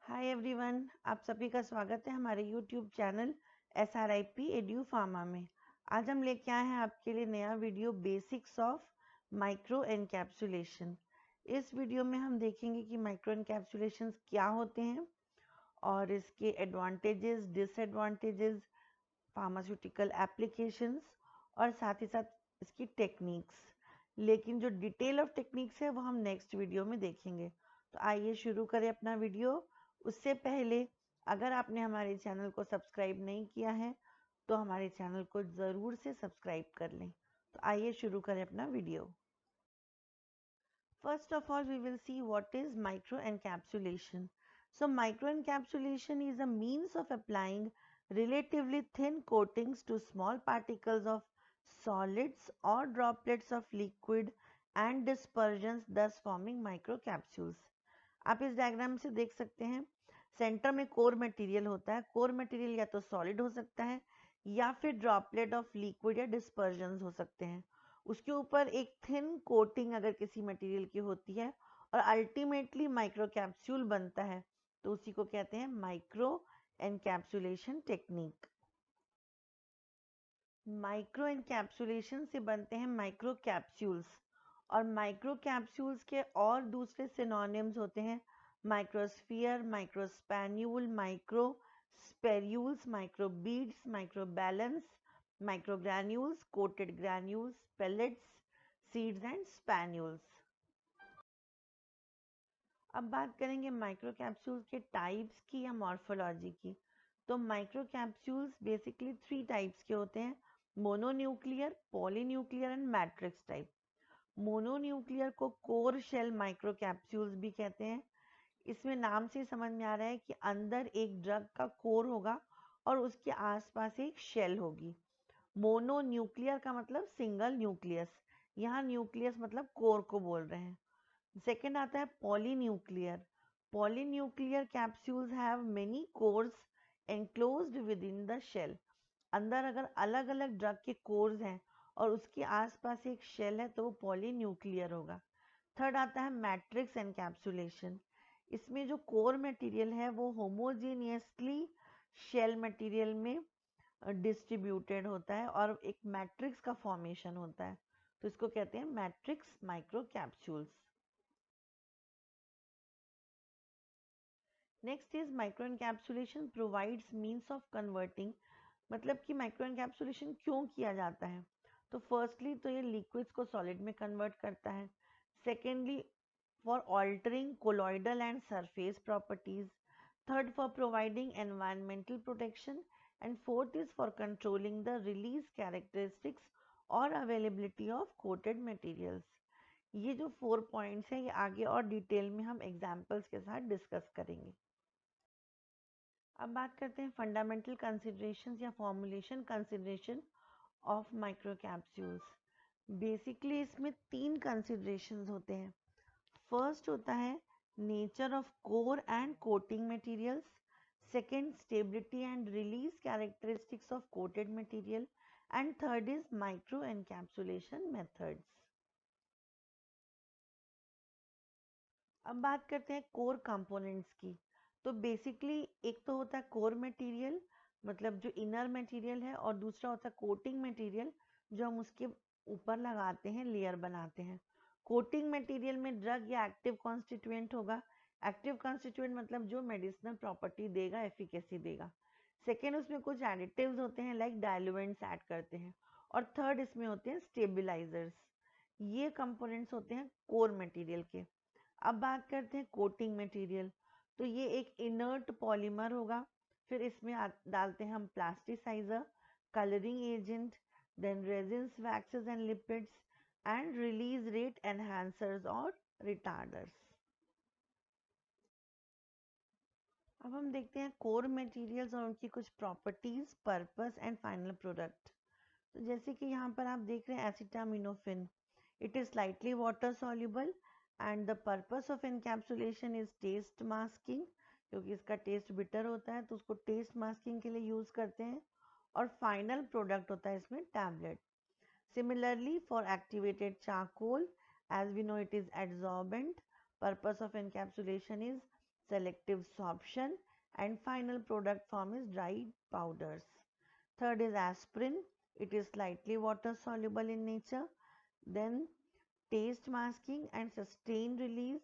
Hi everyone, आप सभी का स्वागत है हमारे YouTube channel SRIP edu pharma में। आज हम लेके आए हैं आपके लिए नया video basics of micro encapsulation. इस वीडियो में हम देखेंगे कि माइक्रो एनकैप्सुलेशन क्या होते हैं और इसके एडवांटेजेस, डिसएडवांटेजेस, फार्मास्यूटिकल एप्लीकेशंस और साथ ही साथ इसकी टेक्निक्स। लेकिन जो डिटेल ऑफ टेक्निक्स है वो हम नेक्स्ट वीडियो में देखेंगे। तो आइए शुरू करें अपना वीडियो। उससे पहले अगर आपने हमारे चैनल को सब्सक्राइब नहीं किया है तो हमारे चैनल को ज़रूर से सब्सक्राइब कर लें। तो आइए शुरू करें अपना video. First of all, we will see what is microencapsulation. So, microencapsulation is a means of applying relatively thin coatings to small particles of solids or droplets of liquid and dispersions, thus forming microcapsules. आप इस diagram से देख सकते हैं, centre में core material होता है। Core material या तो सॉलिड हो सकता है या फिर ड्रॉपलेट ऑफ लिक्विड या डिस्पर्जन्स हो सकते हैं। उसके ऊपर एक थिन कोटिंग अगर किसी मटेरियल की होती है और अल्टीमेटली माइक्रो कैप्सूल बनता है तो उसी को कहते हैं micro encapsulation technique. Micro encapsulation से बनते हैं माइक्रो कैप्सूल्स और माइक्रो कैप्सूल्स के और दूसरे सिनोनिम्स होते हैं microsphere, microspherule, micro spherules, micro beads, micro balance, micro granules, coated granules, pellets, seeds and spherules. अब बात करेंगे माइक्रो कैप्सूल्स के टाइप्स की या मॉर्फोलॉजी की। तो माइक्रो कैप्सूल्स बेसिकली 3 टाइप्स के होते हैं, mononuclear, polynuclear and matrix type. Mononuclear को कोर शेल माइक्रो कैप्सूल्स भी कहते हैं। इसमें नाम से समझ में आ रहा है कि अंदर एक ड्रग का कोर होगा और उसके आसपास एक शेल होगी। मोनोन्यूक्लियर का मतलब सिंगल न्यूक्लियस, यहाँ न्यूक्लियस मतलब कोर को बोल रहे हैं। सेकेंड आता है polynuclear. Polynuclear capsules have many cores enclosed within the shell. अंदर अगर अलग अलग ड्रग के कोर्स हैं और उसके आसपास एक शेल है तो वो पॉलीन्यूक्लियर होगा। थर्ड आता है मैट्रिक्स एनकैप्सुलेशन। इसमें जो कोर मटेरियल है वो होमोजीनियसली शेल मटेरियल में डिस्ट्रीब्यूटेड होता है और एक मैट्रिक्स का फॉर्मेशन होता है, तो इसको कहते हैं matrix micro capsules. Next is micro encapsulation provides means of converting. मतलब कि माइक्रो एनकैप्सुलेशन क्यों किया जाता है? तो फर्स्टली तो ये लिक्विड्स को सॉलिड में कन्वर्ट करता है। Secondly for altering colloidal and surface properties. Third for providing environmental protection and fourth is for controlling the release characteristics और अवेलेबिलिटी ऑफ कोटेड मटेरियल्स। ये जो 4 पॉइंट्स हैं ये आगे और डिटेल में हम एग्जाम्पल्स के साथ डिस्कस करेंगे। अब बात करते हैं फंडामेंटल कंसिडरेशंस या formulation consideration of micro capsules. Basically इसमें 3 कंसिडरेशंस होते हैं। फर्स्ट होता है nature of core and coating materials. Second stability and release characteristics of coated material and third is micro encapsulation methods. अब बात करते हैं कोर कंपोनेंट्स की। तो बेसिकली एक तो होता है कोर मटेरियल, मतलब जो इनर मटेरियल है, और दूसरा होता है कोटिंग मटेरियल जो हम उसके ऊपर लगाते हैं, लेयर बनाते हैं। कोटिंग मटेरियल में ड्रग या एक्टिव कॉन्स्टिट्यूएंट होगा। एक्टिव कॉन्स्टिट्यूएंट मतलब जो मेडिसिनल प्रॉपर्टी देगा, एफिकेसी देगा। सेकेंड उसमें कुछ एडिटिव्स होते हैं लाइक डायलुएंट्स ऐड करते हैं। और थर्ड इसमें होते हैं स्टेबिलाईजर्स। ये कंपोनेंट्स होते हैं कोर मटेरियल के। अब बात करते हैं कोटिंग मटेरियल। तो ये एक इनर्ट पॉलीमर होगा। फिर इसमें डालते हैं हम plasticizer, colouring agent, then resins, waxes and lipids and release rate enhancers और रिटार्डर्स। अब हम देखते हैं कोर मटेरियल्स और उनकी कुछ properties, purpose and final product. तो जैसे कि यहाँ पर आप देख रहे हैं acetaminophen, it is slightly water soluble and the purpose of encapsulation is taste masking, क्योंकि इसका टेस्ट बिटर होता है तो उसको टेस्ट मास्किंग के लिए यूज करते हैं। और फाइनल प्रोडक्ट होता है इसमें tablet. Similarly for activated charcoal, as we know it is adsorbent, purpose of encapsulation is selective sorption, and final product form is dried powders. Third is aspirin. It is slightly water soluble in nature. Then taste masking and sustained release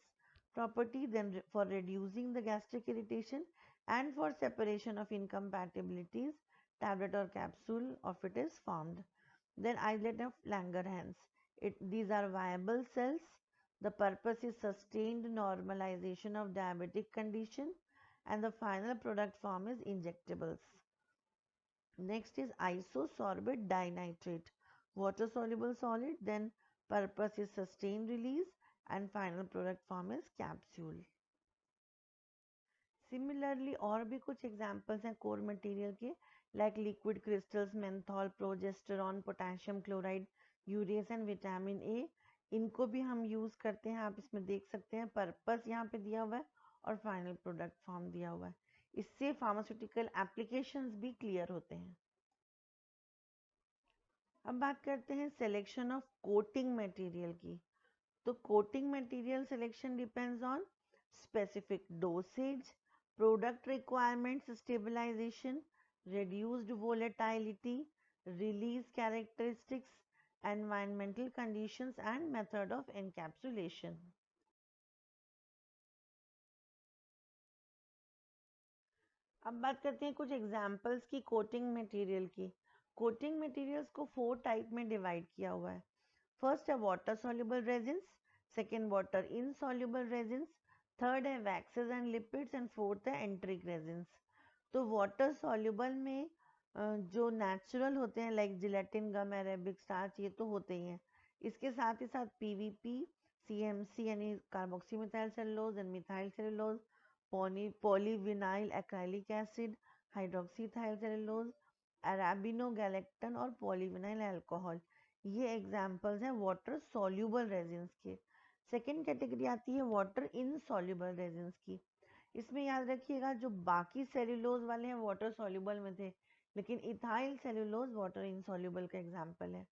property, then for reducing the gastric irritation and for separation of incompatibilities, tablet or capsule of it is formed. Then islet of Langerhans. These are viable cells. The purpose is sustained normalization of diabetic condition, and the final product form is injectables. Next is isosorbate dinitrate, water soluble solid, then purpose is sustained release, and final product form is capsule. Similarly और भी कुछ examples हैं core material के, like liquid crystals, menthol, progesterone, potassium chloride, urease and vitamin A. इनको भी हम use करते हैं, आप इसमें देख सकते हैं purpose यहाँ पे दिया हुआ है और final product form दिया हुआ है. इससे pharmaceutical applications भी clear होते हैं. अब बात करते हैं सिलेक्शन ऑफ कोटिंग मटेरियल की. तो coating material selection depends on specific dosage, product requirements, stabilization, reduced volatility, release characteristics, environmental conditions and method of encapsulation. अब बात करते हैं कुछ एग्जाम्पल्स की कोटिंग मटेरियल की. कोटिंग मटेरियल्स को 4 टाइप में डिवाइड किया हुआ है. फर्स्ट है water soluble resins, second water insoluble resins, third है waxes and lipids and fourth है एंट्रिक रेजिन्स. तो वाटर सॉल्युबल में जो नेचुरल होते हैं like gelatin, gum, arabic starch, ये तो होते ही हैं. इसके साथ ही साथ पीवीपी, सीएमसी यानी carboxy methyl cellulose and methyl cellulose, polyvinyl acrylic acid, hydroxyethyl cellulose, arabino galactan और पॉलीविनाइल अल्कोहल, ये एग्जाम्पल्स हैं वाटर सॉल्युबल रेजिन्स के. सेकेंड कैटेगरी आती है वाटर इनसॉल्युबल रेजिन्स की. इसमें याद रखिएगा जो बाकी सेल्यूलोज वाले हैं वाटर सॉल्युबल में थे, लेकिन इथाइल सेल्यूलोज वाटर इनसॉल्युबल का एग्जाम्पल है.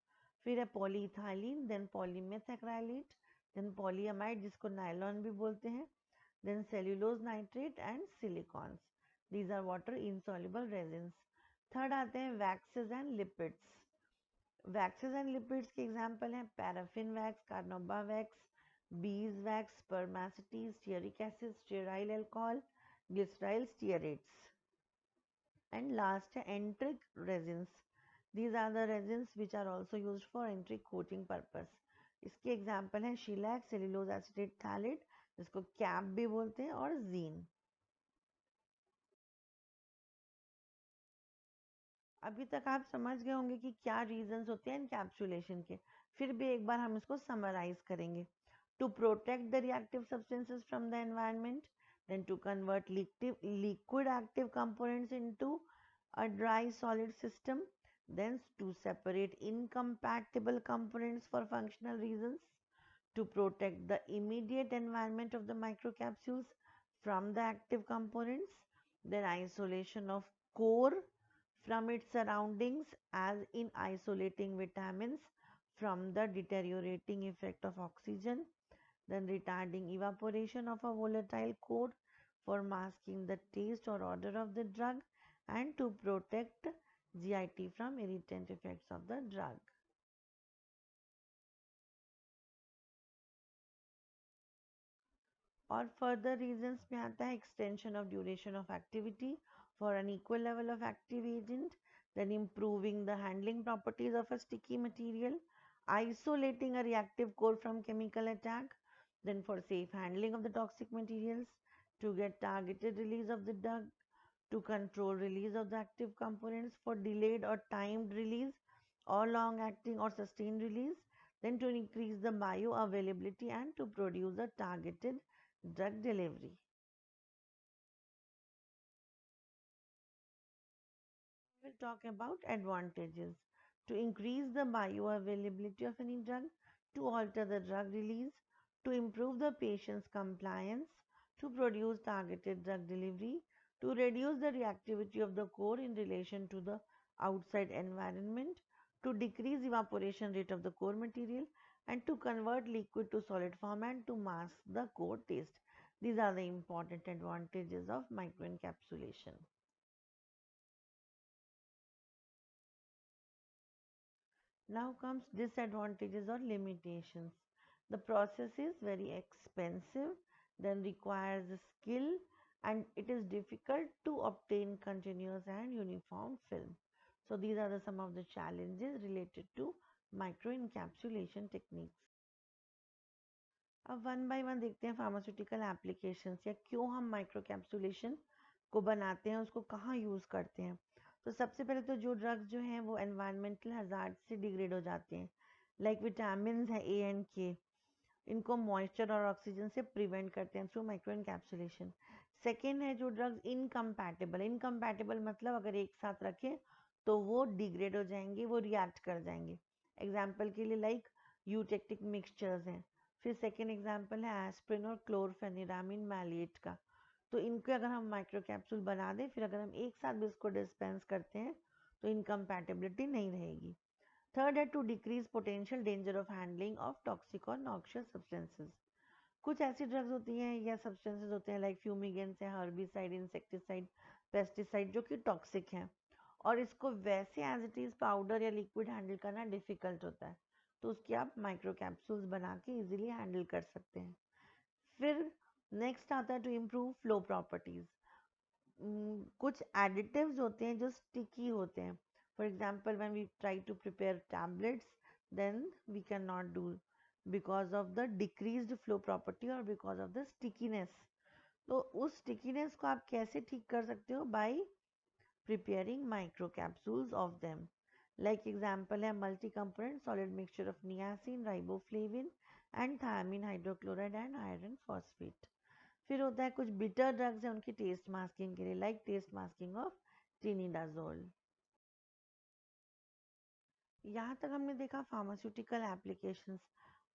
फिर है पॉलीइथाइलिन, देन पॉलीमेथएक्राइलेट, देन पॉलीअमाइड जिसको नायलॉन भी बोलते हैं, then cellulose nitrate and silicons. These are water insoluble resins. Third आते हैं waxes and lipids. Waxes and lipids के एग्जाम्पल हैं paraffin wax, carnauba wax, bees wax, spermaceti, stearic acid, stearyl alcohol, glyceryl stearates. And last है enteric resins. These are the resins which are also used for enteric coating purpose. इसके example हैं शीलैक, cellulose acetate phthalate जिसको cap भी बोलते हैं, और gene. अभी तक आप समझ गए होंगे कि क्या रीजंस होते हैं एनकैप्सुलेशन के. फिर भी एक बार हम इसको समराइज करेंगे. To protect the reactive substances from the environment, then to convert liquid active components into a dry solid system, then to separate incompatible components for functional reasons, to protect the immediate environment of the microcapsules from the active components, then isolation of core from its surroundings as in isolating vitamins from the deteriorating effect of oxygen, then retarding evaporation of a volatile core for masking the taste or odor of the drug, and to protect GIT from irritant effects of the drug. और further reasons में आता है extension of duration of activity for an equal level of active agent, then improving the handling properties of a sticky material, isolating a reactive core from chemical attack, then for safe handling of the toxic materials, to get targeted release of the drug, to control release of the active components for delayed or timed release or long acting or sustained release, then to increase the bioavailability and to produce a targeted drug delivery. We will talk about advantages. To increase the bioavailability of any drug, to alter the drug release, to improve the patient's compliance, to produce targeted drug delivery, to reduce the reactivity of the core in relation to the outside environment, to decrease evaporation rate of the core material, and to convert liquid to solid form and to mask the core taste. These are the important advantages of microencapsulation. Now comes disadvantages or limitations. The process is very expensive, then requires skill, and it is difficult to obtain continuous and uniform film. So these are some of the challenges related to microencapsulation techniques. अब one by one देखते हैं pharmaceutical applications या क्यों हम माइक्रोकैप्सुलेशन को बनाते हैं, उसको कहाँ यूज़ करते हैं. तो सबसे पहले तो जो ड्रग्स जो हैं वो एनवायरमेंटल हजार्ड से डिग्रेड हो जाते हैं, लाइक विटामिन है ए एंड के, इनको मॉइस्चर और ऑक्सीजन से प्रिवेंट करते हैं थ्रू माइक्रो एनकैप्सुलेशन. सेकेंड है जो ड्रग्स इनकम्पैटिबल. इनकम्पैटिबल मतलब अगर एक साथ रखें तो वो डिग्रेड हो जाएंगे, वो रिएक्ट कर जाएंगे. एग्जाम्पल के लिए लाइक यूटेक्टिक मिक्सचर्स हैं. फिर सेकेंड एग्जाम्पल है एस्प्रिन और क्लोरफेनिरामिन मैलिएट का. तो इनको अगर हम माइक्रो कैप्सूल बना दें, फिर अगर हम एक साथ भी इसको डिस्पेंस करते हैं तो इनकम्पैटिबिलिटी नहीं रहेगी. थर्ड है to decrease potential danger of handling of toxic और नॉक्शियस सब्सटेंसेस. कुछ ऐसी ड्रग्स होती हैं या सब्सटेंसेस होते हैं लाइक फ्यूमिगेंट्स हैं, हर्बिसाइड, इंसेक्टिसाइड, पेस्टिसाइड, जो कि टॉक्सिक हैं और इसको वैसे एज इट इज़ पाउडर या लिक्विड हैंडल करना डिफ़िकल्ट होता है, तो उसकी आप माइक्रो कैप्सूल्स बना के इजीली हैंडल कर सकते हैं. फिर नेक्स्ट आता है टू इम्प्रूव फ्लो प्रॉपर्टीज़. कुछ एडिटिव्स होते हैं जो स्टिकी होते हैं. For example when we try to prepare tablets, then we can not do because of the decreased flow property और बिकॉज ऑफ द स्टिकीनेस. तो उस स्टिकीनेस को आप कैसे ठीक कर सकते हो? By preparing micro capsules of them. Like example है multi component solid mixture of niacin, riboflavin and thiamine hydrochloride and iron phosphate. फिर होता है कुछ बिटर ड्रग्स हैं उनकी टेस्ट मास्किंग के लिए, लाइक टेस्ट मास्किंग ऑफ ट्रिनिडाजोल. यहाँ तक हमने देखा फार्मास्यूटिकल एप्लीकेशंस.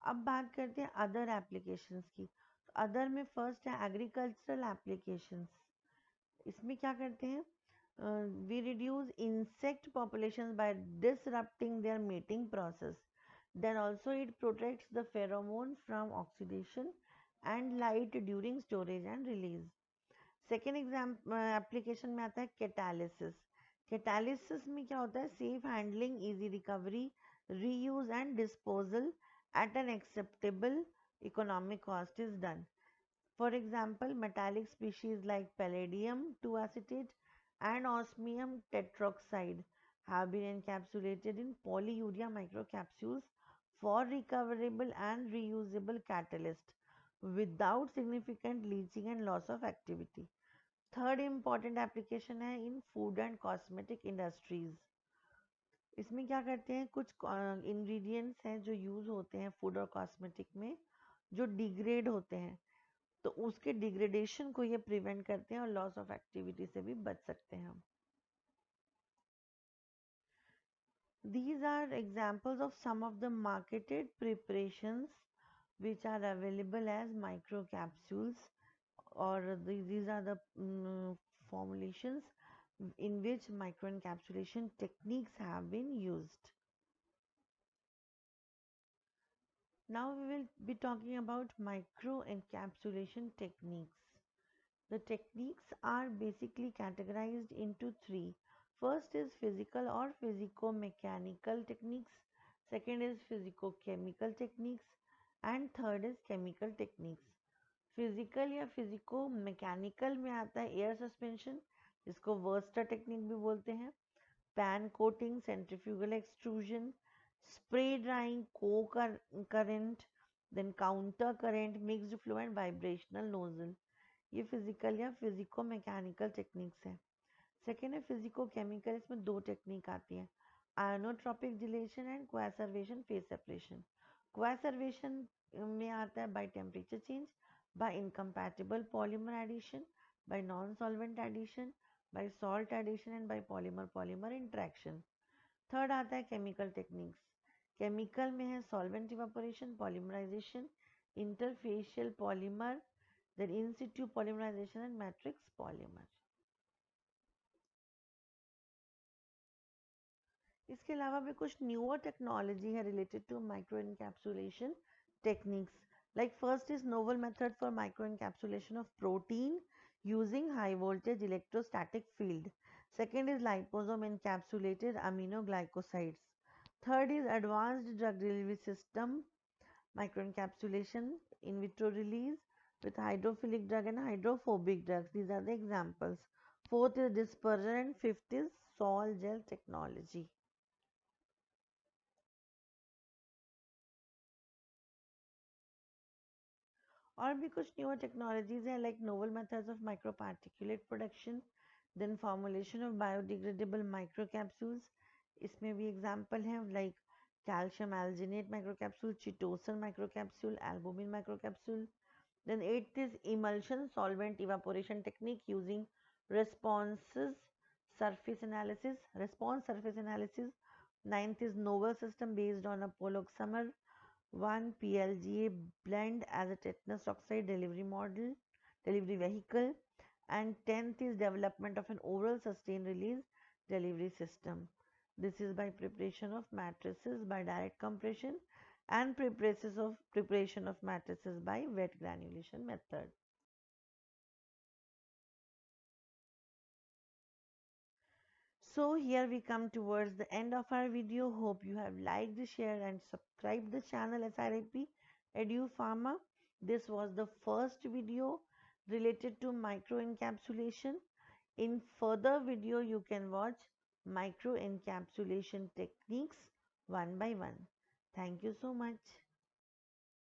अब बात करते हैं अदर एप्लीकेशंस की. अदर में फर्स्ट है एग्रीकल्चरल एप्लीकेशंस. इसमें क्या करते हैं? We reduce insect population by disrupting their mating process. Then also it protects the pheromone from oxidation and light during storage and release. Second application में आता है कैटालिसिस. कैटालिसिस में क्या होता है? Safe handling, easy recovery, reuse and disposal at an acceptable economic cost is done. For example, metallic species like palladium 2 acetate and osmium tetroxide have been encapsulated in polyurea microcapsules for recoverable and reusable catalyst without significant leaching and loss of activity. Third important application है in food and cosmetic industries. इसमें क्या करते हैं? कुछ ingredients हैं जो use होते हैं फूड और कॉस्मेटिक में जो डिग्रेड होते हैं, तो उसके डिग्रेडेशन को ये प्रिवेंट करते हैं और लॉस ऑफ एक्टिविटी से भी बच सकते हैं हम. These are examples of some of the marketed preparations which are available as microcapsules, or these are the formulations in which microencapsulation techniques have been used. Now we will be talking about microencapsulation techniques. The techniques are basically categorized into three. First is physical or physico-mechanical techniques. Second is physico-chemical techniques. And third is chemical techniques. Physical या physico mechanical में आता है air suspension, जिसको Wurster technique भी बोलते हैं, pan coating, centrifugal extrusion, spray drying, co current, then counter current, mixed flow and vibrational nozzle. ये physical या फिजिको मैकेनिकल टेक्निक्स हैं. सेकेंड है फिजिको केमिकल. इसमें दो टेक्निक आती हैं, ionotropic gelation and coacervation phase separation. Coacervation में आता है by temperature change, by incompatible polymer addition, by non-solvent addition, by salt addition and by polymer-polymer interaction. Third आता है chemical techniques. केमिकल में है solvent evaporation, polymerization, interfacial polymer, then in situ polymerization and matrix polymer. इसके अलावा भी कुछ newer technology है related to micro encapsulation techniques, Like first is novel method for microencapsulation of protein using high voltage electrostatic field. Second is liposome encapsulated aminoglycosides. Third is advanced drug delivery system microencapsulation, in vitro release with hydrophilic drug and hydrophobic drugs. These are the examples. Fourth is dispersion and fifth is sol gel technology. और भी कुछ newer technologies हैं like novel methods of microparticulate production, then formulation of biodegradable microcapsules. इसमें भी example हैं like calcium alginate microcapsule, chitosan microcapsule, albumin microcapsule. Then eighth is emulsion solvent evaporation technique using responses surface analysis, response surface analysis. Ninth is novel system based on a poloxamer 1 PLGA blend as a tetanus toxide delivery model, delivery vehicle. And 10th is development of an oral sustained release delivery system. This is by preparation of matrices by direct compression and preparation of matrices by wet granulation method. So here we come towards the end of our video. Hope you have liked, shared and subscribed the channel SRIP Edu Pharma. This was the first video related to microencapsulation. In further video you can watch microencapsulation techniques one by one. Thank you so much.